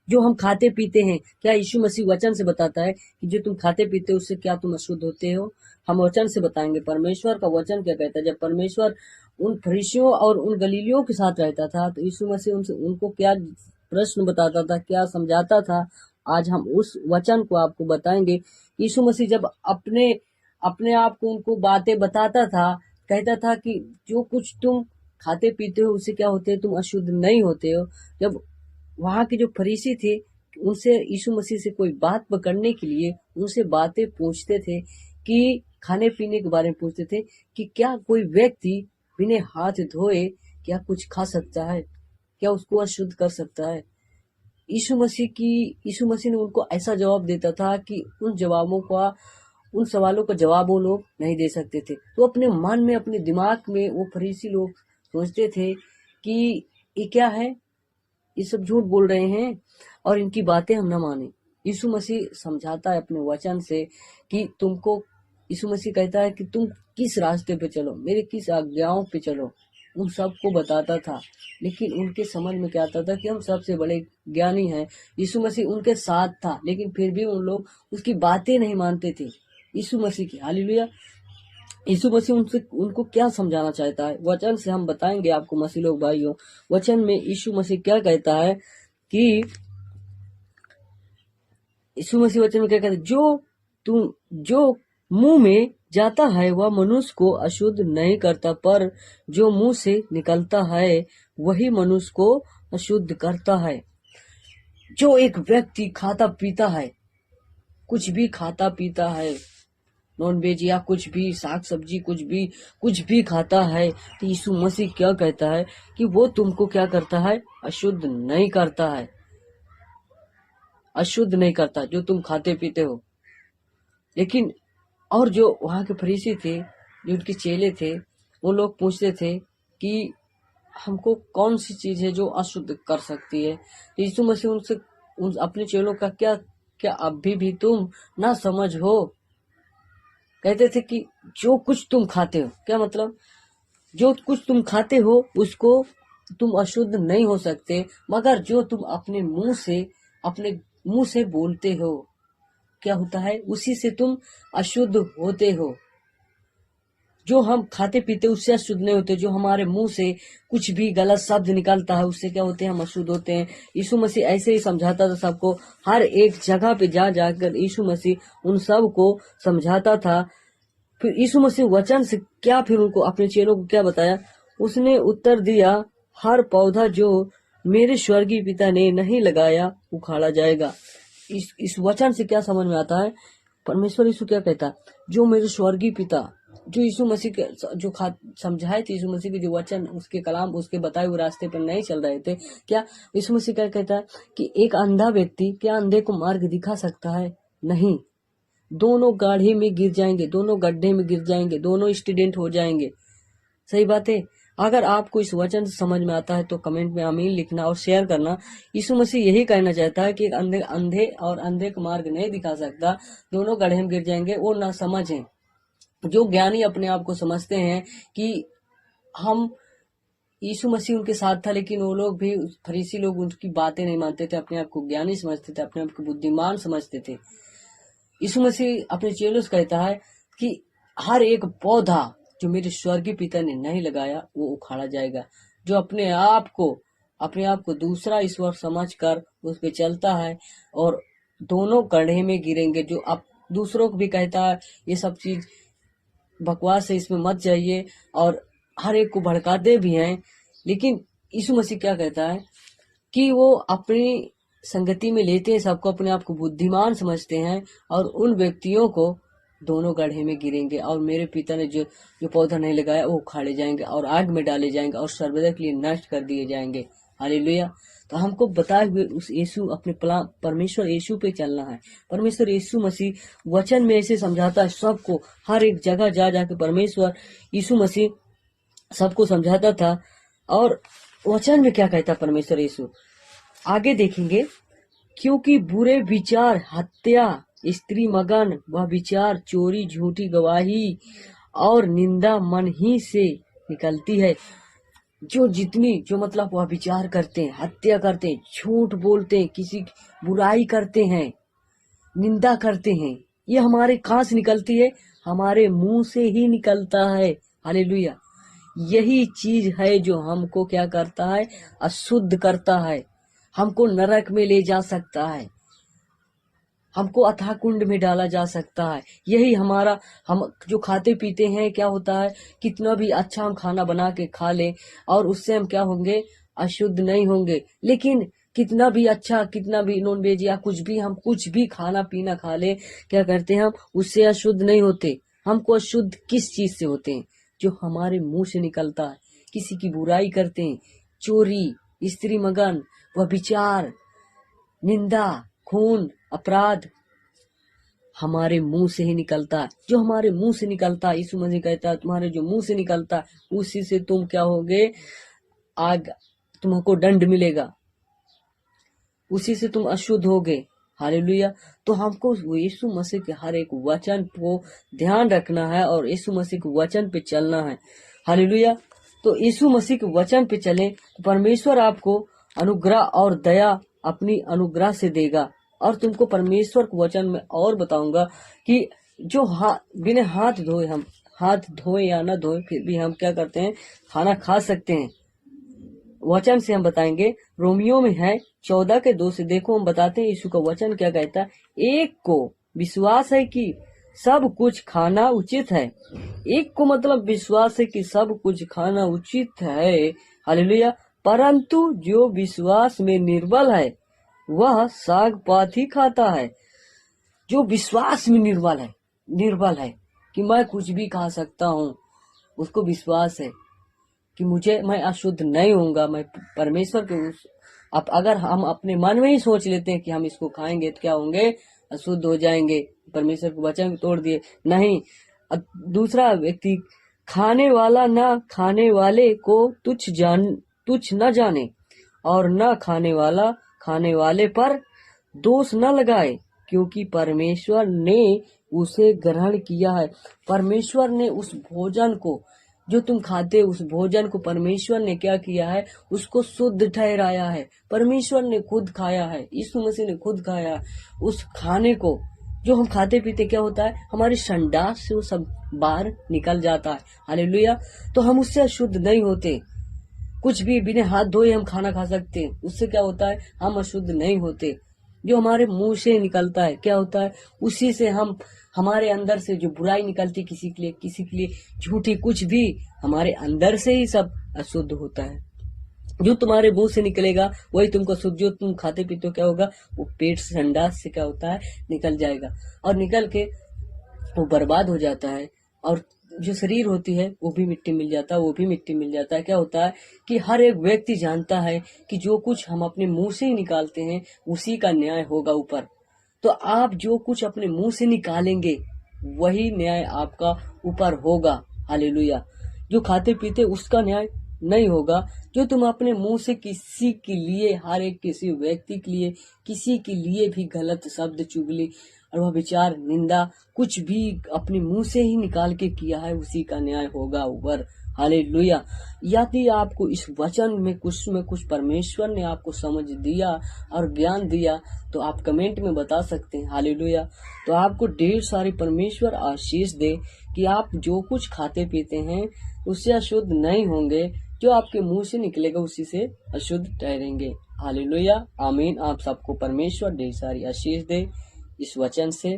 जो हम खाते पीते हैं, क्या यीशु मसीह वचन से बताता है कि जो तुम खाते पीते हो उससे क्या तुम अशुद्ध होते हो? हम वचन से बताएंगे। परमेश्वर का वचन क्या कहता है? जब परमेश्वर उन फरीसियों और उन गलीलियों के साथ रहता था तो यीशु मसीह उनको क्या प्रश्न बताता था, क्या समझाता था? आज हम उस वचन को आपको बताएंगे। यीशु मसीह जब अपने अपने आप को उनको बातें बताता था, कहता था कि जो कुछ तुम खाते पीते हो उससे क्या होते हो? तुम अशुद्ध नहीं होते हो। जब वहां के जो फरीसी थे उनसे यीशु मसीह से कोई बात पकड़ने के लिए उनसे बातें पूछते थे कि खाने पीने के बारे में पूछते थे कि क्या कोई व्यक्ति बिना हाथ धोए क्या कुछ खा सकता है, क्या उसको अशुद्ध कर सकता है? यीशु मसीह ने उनको ऐसा जवाब देता था कि उन सवालों का जवाब वो लोग नहीं दे सकते थे। तो अपने मन में, अपने दिमाग में वो फरीसी लोग सोचते थे कि ये क्या है, ये सब झूठ बोल रहे हैं और इनकी बातें हम न माने। यीशु मसीह समझाता है अपने वचन से कि यीशु मसीह कहता है कि तुम किस रास्ते पे चलो, मेरे किस आज्ञाओं पे चलो। उन सबको बताता था, लेकिन उनके समझ में क्या आता था कि हम सबसे बड़े ज्ञानी हैं। यीशु मसीह उनके साथ था, लेकिन फिर भी उन लोग उसकी बातें नहीं मानते थे यीशु मसीह की। हालेलुया। यीशु मसीह उनको क्या समझाना चाहता है? वचन से हम बताएंगे आपको मसीह लोग भाइयों। वचन में यीशु मसीह क्या कहता है कि यीशु मसीह वचन में क्या कहता है? जो मुंह में जाता है वह मनुष्य को अशुद्ध नहीं करता, पर जो मुंह से निकलता है वही मनुष्य को अशुद्ध करता है। जो एक व्यक्ति खाता पीता है, कुछ भी खाता पीता है, नॉन वेज या कुछ भी, साग सब्जी कुछ भी खाता है, तो यीशु मसीह क्या कहता है कि वो तुमको क्या करता है? अशुद्ध नहीं करता है। अशुद्ध नहीं करता जो तुम खाते पीते हो। लेकिन और जो वहां के फरीसी थे, जो उनके चेले थे, वो लोग पूछते थे कि हमको कौन सी चीज है जो अशुद्ध कर सकती है? तो यीशु मसीह अपने चेलों का क्या अभी भी तुम ना समझ हो? कहते थे कि जो कुछ तुम खाते हो, क्या मतलब? जो कुछ तुम खाते हो उसको तुम अशुद्ध नहीं हो सकते, मगर जो तुम अपने मुंह से बोलते हो, क्या होता है? उसी से तुम अशुद्ध होते हो। जो हम खाते पीते उससे अशुद्ध नहीं होते। जो हमारे मुंह से कुछ भी गलत शब्द निकलता है उससे क्या होते हैं? हम अशुद्ध होते हैं। यीशु मसीह ऐसे ही समझाता था सबको। हर एक जगह पे जा जाकर यीशु मसीह उन सब को समझाता था। फिर यीशु मसीह वचन से क्या, फिर उनको, अपने चेलों को क्या बताया? उसने उत्तर दिया, हर पौधा जो मेरे स्वर्गीय पिता ने नहीं लगाया उखाड़ा जाएगा। इस वचन से क्या समझ में आता है? परमेश्वर यीशु क्या कहता है? जो मेरे स्वर्गीय पिता, जो यीशु मसीह के जो समझाए थे, यीशु मसीह के जो वचन, उसके कलाम, उसके बताए हुए रास्ते पर नहीं चल रहे थे, क्या यीशु मसीह क्या कहता है कि एक अंधा व्यक्ति क्या अंधे को मार्ग दिखा सकता है? नहीं। दोनों गाढ़े में गिर जाएंगे, दोनों गड्ढे में गिर जाएंगे, दोनों एक्सीडेंट हो जाएंगे। सही बात है। अगर आपको इस वचन से समझ में आता है तो कमेंट में आमीन लिखना और शेयर करना। यीशु मसीह यही कहना चाहता है कि एक अंधे का मार्ग नहीं दिखा सकता, दोनों गड्ढे में गिर जाएंगे। वो ना समझ है। जो ज्ञानी अपने आप को समझते हैं कि हम, यीशु मसीह उनके साथ था, लेकिन वो लोग भी, फरीसी लोग, उनकी बातें नहीं मानते थे, अपने आप को ज्ञानी समझते थे, अपने आप को बुद्धिमान समझते थे। यीशु मसीह अपने चेलों से कहता है कि हर एक पौधा जो मेरे स्वर्गीय पिता ने नहीं लगाया वो उखाड़ा जाएगा। जो अपने आप को दूसरा ईश्वर समझकर उस पे चलता है और दोनों गड्ढे में गिरेंगे। जो अब दूसरों को भी कहता है ये सब चीज बकवास है, इसमें मत जाइए, और हर एक को भड़काते भी हैं, लेकिन यीशु मसीह क्या कहता है कि वो अपनी संगति में लेते हैं सबको, अपने आप को बुद्धिमान समझते हैं, और उन व्यक्तियों को दोनों गड्ढे में गिरेंगे, और मेरे पिता ने जो पौधा नहीं लगाया वो उखाड़े जाएंगे और आग में डाले जाएंगे और सर्वदा के लिए नष्ट कर दिए जाएंगे। हालेलुया। तो हमको बताए हुए उस यीशु, अपने परमेश्वर यीशु पे चलना है। परमेश्वर यीशु मसीह वचन में ऐसे समझाता है सबको, हर एक जगह जा जाके परमेश्वर यीशु मसीह सबको समझाता था। और वचन में क्या कहता परमेश्वर यीशु, आगे देखेंगे। क्योंकि बुरे विचार, हत्या, स्त्री मगन वह विचार, चोरी, झूठी गवाही और निंदा मन ही से निकलती है। जो जितनी जो मतलब वह विचार करते हैं, हत्या करते हैं, झूठ बोलते हैं, किसी की बुराई करते हैं, निंदा करते हैं, ये हमारे कहाँ से निकलती है? हमारे मुंह से ही निकलता है। हालेलुया। यही चीज है जो हमको क्या करता है? अशुद्ध करता है, हमको नरक में ले जा सकता है, हमको अथाह कुंड में डाला जा सकता है। यही हमारा, हम जो खाते पीते हैं, क्या होता है? कितना भी अच्छा हम खाना बना के खा लें और उससे हम क्या होंगे? अशुद्ध नहीं होंगे। लेकिन कितना भी अच्छा, कितना भी नॉन वेज या कुछ भी, हम कुछ भी खाना पीना खा ले, क्या करते हैं हम? उससे अशुद्ध नहीं होते। हमको अशुद्ध किस चीज से होते हैं? जो हमारे मुंह से निकलता है। किसी की बुराई करते हैं, चोरी, स्त्री मगन, व्यभिचार, निंदा, खून, अपराध हमारे मुंह से ही निकलता है। जो हमारे मुंह से निकलता है, यीशु मसीह कहता है तुम्हारे जो मुंह से निकलता है उसी से तुम क्या होगे? आग, तुमको दंड मिलेगा, उसी से तुम अशुद्ध होगे। हालेलुया। तो हमको यीशु मसीह के हर एक वचन को ध्यान रखना है और यीशु मसीह के वचन पे चलना है। हालेलुया। तो यीशु मसीह के वचन पे चले तो परमेश्वर आपको अनुग्रह और दया अपनी अनुग्रह से देगा। और तुमको परमेश्वर के वचन में और बताऊंगा कि जो बिना हाथ धोए, हम हाथ धोए या ना धोए फिर भी हम क्या करते हैं? खाना खा सकते हैं। वचन से हम बताएंगे, रोमियो में है 14:2 से। देखो हम बताते हैं यीशु का वचन क्या कहता है। एक को विश्वास है कि सब कुछ खाना उचित है। एक को मतलब विश्वास है कि सब कुछ खाना उचित है। हालेलुया। परंतु जो विश्वास में निर्बल है वह साग पात ही खाता है। जो विश्वास में निर्बल है कि मैं कुछ भी खा सकता हूँ, उसको विश्वास है कि मैं अशुद्ध नहीं होऊंगा, मैं परमेश्वर के अब अगर हम अपने मन में ही सोच लेते हैं कि हम इसको खाएंगे तो क्या होंगे? अशुद्ध हो जाएंगे। परमेश्वर के वचन तोड़ दिए। नहीं। दूसरा व्यक्ति, खाने वाला ना खाने वाले को तुच्छ न जाने और न खाने वाला खाने वाले पर दोष न लगाए, क्योंकि परमेश्वर ने उसे ग्रहण किया है। परमेश्वर ने उस भोजन को जो तुम खाते, उस भोजन को परमेश्वर ने क्या किया है? उसको शुद्ध ठहराया है। परमेश्वर ने खुद खाया है, यीशु मसीह ने खुद खाया है। उस खाने को जो हम खाते पीते, क्या होता है? हमारे संडास से वो सब बाहर निकल जाता है। हालेलुया। तो हम उससे अशुद्ध नहीं होते। कुछ भी बिना हाथ धोए हम खाना खा सकते हैं, उससे क्या होता है? हम अशुद्ध नहीं होते। जो हमारे मुंह से निकलता है, क्या होता है? उसी से हम, हमारे अंदर से जो बुराई निकलती किसी के लिए झूठी, कुछ भी हमारे अंदर से ही सब अशुद्ध होता है। जो तुम्हारे मुंह से निकलेगा वही तुमको शुद्ध, जो तुम खाते पीते हो क्या होगा? वो पेट से, संडास से क्या होता है? निकल जाएगा और निकल के वो बर्बाद हो जाता है। और जो शरीर होती है वो भी मिट्टी मिल जाता है, वो भी मिट्टी मिल जाता है। क्या होता है कि हर एक व्यक्ति जानता है कि जो कुछ हम अपने मुंह से ही निकालते हैं उसी का न्याय होगा ऊपर। तो आप जो कुछ अपने मुंह से निकालेंगे वही न्याय आपका ऊपर होगा। हालेलुया। जो खाते पीते उसका न्याय नहीं होगा। जो तुम अपने मुंह से किसी के लिए, हर एक किसी व्यक्ति के लिए, किसी के लिए भी गलत शब्द, चुगली और वह विचार, निंदा कुछ भी अपने मुंह से ही निकाल के किया है, उसी का न्याय होगा ऊपर। हालेलुया। यदि आपको इस वचन में कुछ परमेश्वर ने आपको समझ दिया और ज्ञान दिया तो आप कमेंट में बता सकते हैं। हालेलुया। तो आपको ढेर सारी परमेश्वर आशीष दे कि आप जो कुछ खाते पीते हैं उससे अशुद्ध नहीं होंगे। जो आपके मुंह से निकलेगा उसी से अशुद्ध ठहरेंगे। हालेलुया। आमीन। आप सबको परमेश्वर ढेर सारी आशीष दे इस वचन से।